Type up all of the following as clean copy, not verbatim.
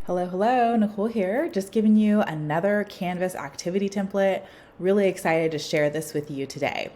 Hello, hello, Nicole here, just giving you another Canvas activity template. Really excited to share this with you today.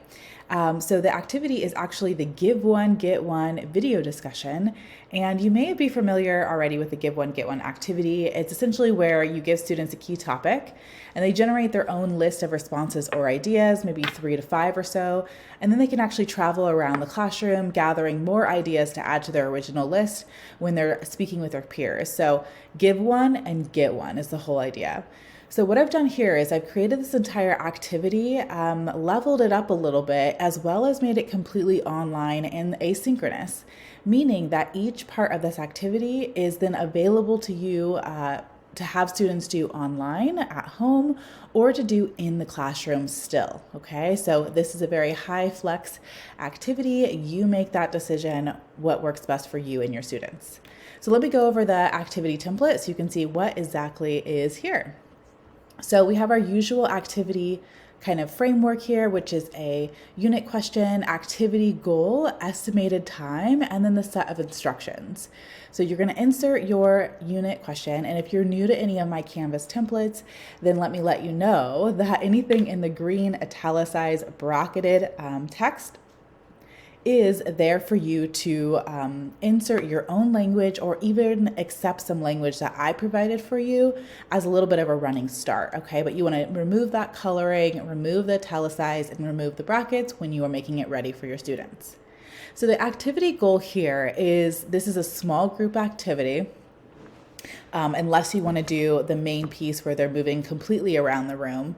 So the activity is actually the Give One, Get One video discussion. And you may be familiar already with the Give One, Get One activity. It's essentially where you give students a key topic and they generate their own list of responses or ideas, maybe 3 to 5 or so. And then they can actually travel around the classroom, gathering more ideas to add to their original list when they're speaking with their peers. So give one and get one is the whole idea. So what I've done here is I've created this entire activity, leveled it up a little bit, as well as made it completely online and asynchronous, meaning that each part of this activity is then available to you to have students do online at home or to do in the classroom still. Okay, so this is a very high flex activity. You make that decision, what works best for you and your students. So let me go over the activity template so you can see what exactly is here. So we have our usual activity kind of framework here, which is a unit question, activity goal, estimated time, and then the set of instructions. So you're going to insert your unit question. And if you're new to any of my Canvas templates, then let me let you know that anything in the green italicized bracketed text is there for you to insert your own language or even accept some language that I provided for you as a little bit of a running start, okay? But you want to remove that coloring, remove the italicized, and remove the brackets when you are making it ready for your students. So the activity goal here is, this is a small group activity, unless you want to do the main piece where they're moving completely around the room.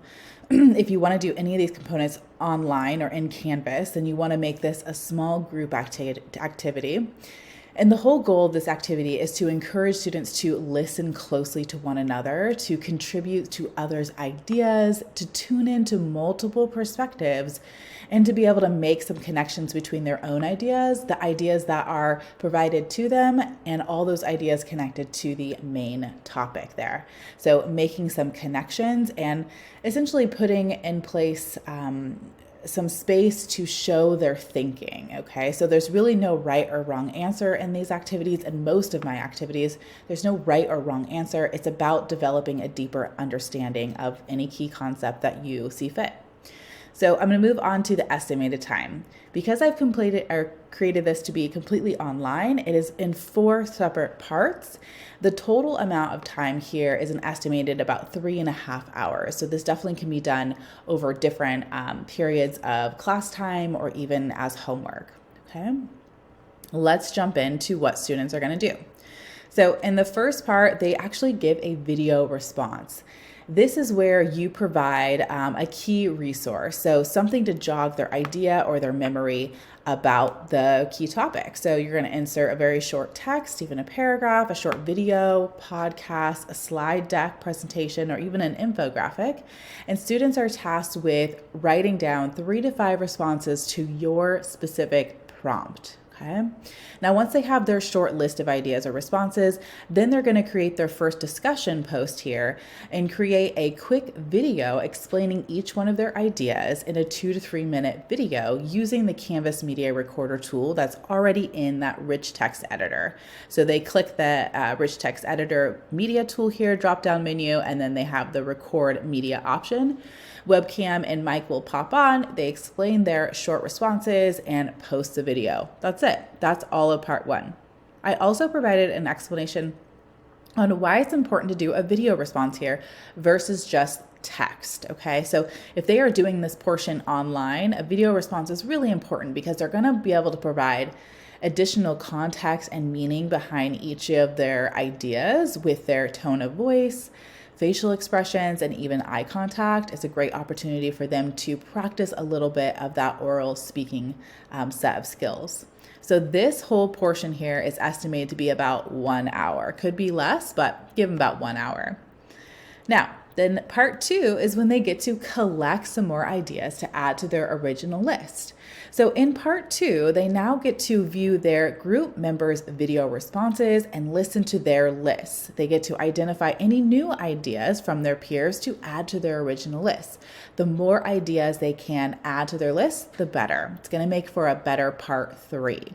If you want to do any of these components online or in Canvas, then you want to make this a small group activity. And the whole goal of this activity is to encourage students to listen closely to one another, to contribute to others' ideas, to tune into multiple perspectives, and to be able to make some connections between their own ideas, the ideas that are provided to them, and all those ideas connected to the main topic there. So making some connections and essentially putting in place some space to show their thinking, okay? So there's really no right or wrong answer in these activities, and most of my activities, there's no right or wrong answer. It's about developing a deeper understanding of any key concept that you see fit. So I'm going to move on to the estimated time. Because I've created this to be completely online, it is in 4 separate parts. The total amount of time here is an estimated about 3.5 hours. So this definitely can be done over different periods of class time or even as homework. Okay, let's jump into what students are going to do. So in the first part, they actually give a video response. This is where you provide a key resource, so something to jog their idea or their memory about the key topic. So you're going to insert a very short text, even a paragraph, a short video, podcast, a slide deck presentation, or even an infographic. And students are tasked with writing down 3 to 5 responses to your specific prompt. Okay. Now, once they have their short list of ideas or responses, then they're going to create their first discussion post here and create a quick video explaining each one of their ideas in a 2 to 3 minute video using the Canvas Media Recorder tool that's already in that rich text editor. So they click the rich text editor media tool here, drop down menu, and then they have the record media option. Webcam and mic will pop on. They explain their short responses and post the video. That's it. That's all of part 1. I also provided an explanation on why it's important to do a video response here versus just text. Okay, so if they are doing this portion online, a video response is really important because they're going to be able to provide additional context and meaning behind each of their ideas with their tone of voice, facial expressions, and even eye contact. Is a great opportunity for them to practice a little bit of that oral speaking set of skills. So this whole portion here is estimated to be about 1 hour. Could be less, but give them about 1 hour. Now, then part 2 is when they get to collect some more ideas to add to their original list. So in part 2, they now get to view their group members' video responses and listen to their lists. They get to identify any new ideas from their peers to add to their original list. The more ideas they can add to their list, the better. It's going to make for a better part 3.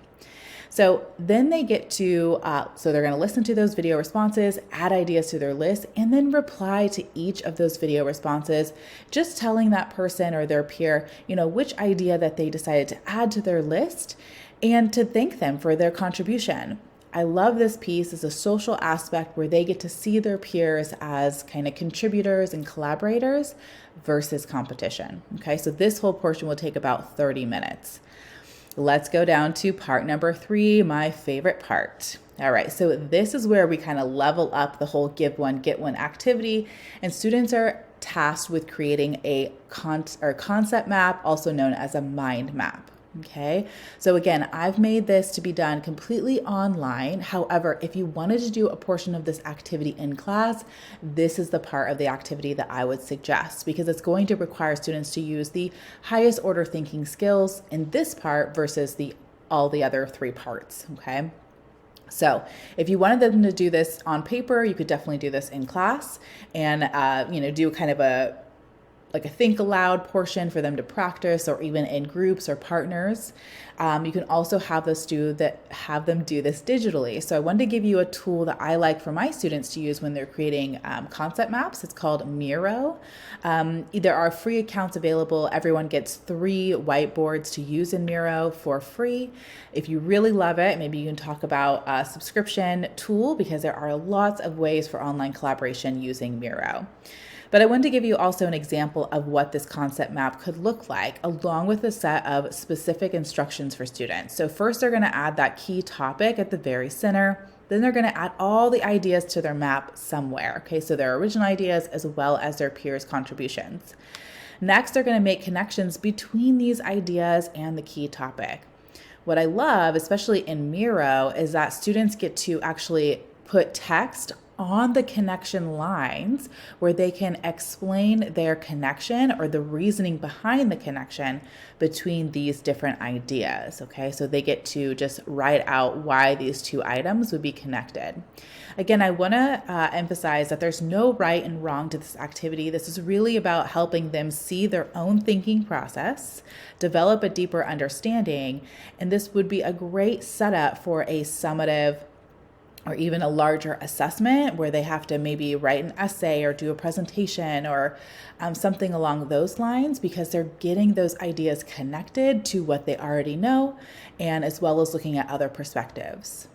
So then they get to, so they're going to listen to those video responses, add ideas to their list, and then reply to each of those video responses, just telling that person or their peer, which idea that they decided to add to their list and to thank them for their contribution. I love this piece as a social aspect where they get to see their peers as kind of contributors and collaborators versus competition. Okay, so this whole portion will take about 30 minutes. Let's go down to part number 3, my favorite part. All right, so this is where we kind of level up the whole give one, get one activity, and students are tasked with creating a concept map, also known as a mind map. Okay, so again, I've made this to be done completely online. However, if you wanted to do a portion of this activity in class, this is the part of the activity that I would suggest, because it's going to require students to use the highest order thinking skills in this part versus all the other 3 parts. Okay. So if you wanted them to do this on paper, you could definitely do this in class and, do kind of a think aloud portion for them to practice, or even in groups or partners. You can also have them do this digitally. So I wanted to give you a tool that I like for my students to use when they're creating concept maps. It's called Miro. There are free accounts available. Everyone gets 3 whiteboards to use in Miro for free. If you really love it, maybe you can talk about a subscription tool, because there are lots of ways for online collaboration using Miro. But I wanted to give you also an example of what this concept map could look like, along with a set of specific instructions for students. So first, they're going to add that key topic at the very center. Then they're going to add all the ideas to their map somewhere. Okay, so their original ideas as well as their peers' contributions. Next, they're going to make connections between these ideas and the key topic. What I love, especially in Miro, is that students get to actually put text on the connection lines where they can explain their connection or the reasoning behind the connection between these different ideas. Okay, so they get to just write out why these 2 items would be connected. Again, I want to emphasize that there's no right and wrong to this activity. This is really about helping them see their own thinking process, develop a deeper understanding, and this would be a great setup for a summative or even a larger assessment where they have to maybe write an essay or do a presentation or something along those lines, because they're getting those ideas connected to what they already know, and as well as looking at other perspectives.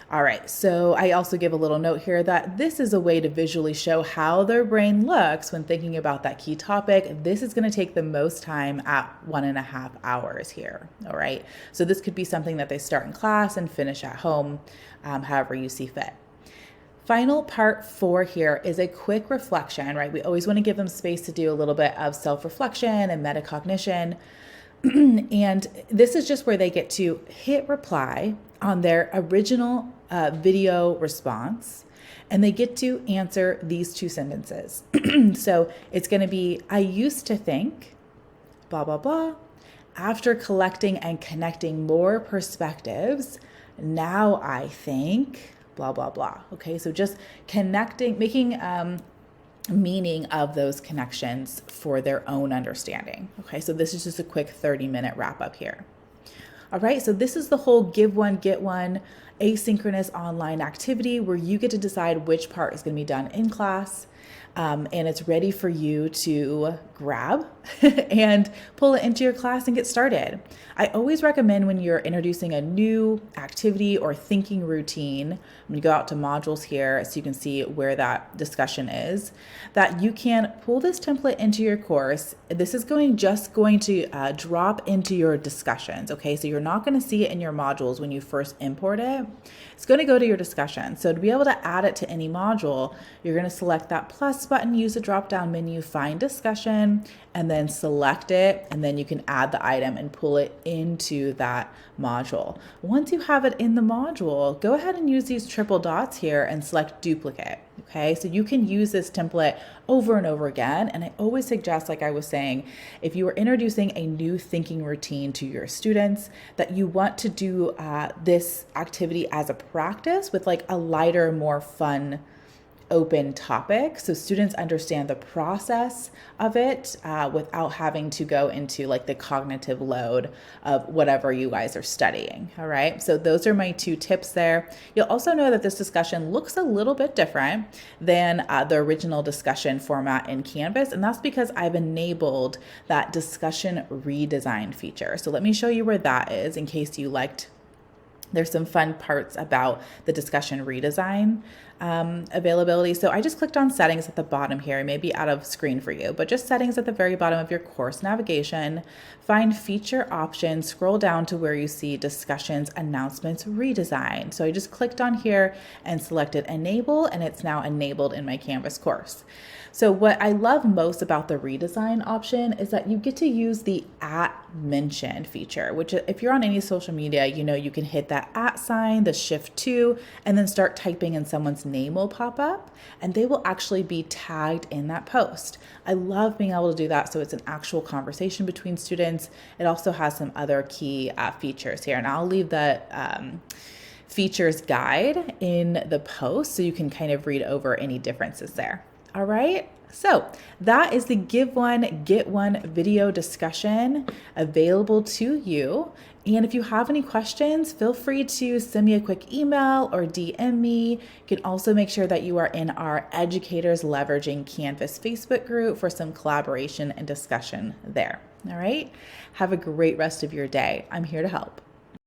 All right, so I also give a little note here that this is a way to visually show how their brain looks when thinking about that key topic. This is going to take the most time at 1.5 hours here. All right, so this could be something that they start in class and finish at home, however you see fit. Final part 4 here is a quick reflection, right? We always want to give them space to do a little bit of self-reflection and metacognition. And this is just where they get to hit reply on their original video response, and they get to answer these 2 sentences. So it's going to be, I used to think, blah, blah, blah. After collecting and connecting more perspectives, now I think, blah, blah, blah. Okay, so just connecting, making meaning of those connections for their own understanding. Okay, so this is just a quick 30-minute wrap up here. All right, so this is the whole give one, get one asynchronous online activity where you get to decide which part is going to be done in class. And it's ready for you to grab and pull it into your class and get started. I always recommend when you're introducing a new activity or thinking routine, I'm going to go out to modules here so you can see where that discussion is, that you can pull this template into your course. This is just going to drop into your discussions, okay? So you're not going to see it in your modules when you first import it. It's going to go to your discussion. So to be able to add it to any module, you're going to select that plus button, use the drop-down menu, find discussion, and then select it, and then you can add the item and pull it into that module. Once you have it in the module, go ahead and use these triple dots here and select duplicate. Okay, so you can use this template over and over again. And I always suggest, like I was saying, if you are introducing a new thinking routine to your students, that you want to do this activity as a practice with like a lighter, more fun open topic so students understand the process of it without having to go into like the cognitive load of whatever you guys are studying. All right, so those are my 2 tips there. You'll also know that this discussion looks a little bit different than the original discussion format in Canvas, and that's because I've enabled that discussion redesign feature. So let me show you where that is in case you liked. There's some fun parts about the discussion redesign availability. So I just clicked on settings at the bottom here. It may be out of screen for you, but just settings at the very bottom of your course navigation. Find feature options, scroll down to where you see discussions, announcements, redesign. So I just clicked on here and selected enable, and it's now enabled in my Canvas course. So what I love most about the redesign option is that you get to use the @mention feature, which if you're on any social media, you know you can hit that @ the shift to, and then start typing and someone's name will pop up and they will actually be tagged in that post. I love being able to do that so it's an actual conversation between students. It also has some other key features here, and I'll leave the features guide in the post so you can kind of read over any differences there. All right, so that is the Give One, Get One video discussion available to you. And if you have any questions, feel free to send me a quick email or DM me. You can also make sure that you are in our Educators Leveraging Canvas Facebook group for some collaboration and discussion there. All right, have a great rest of your day. I'm here to help.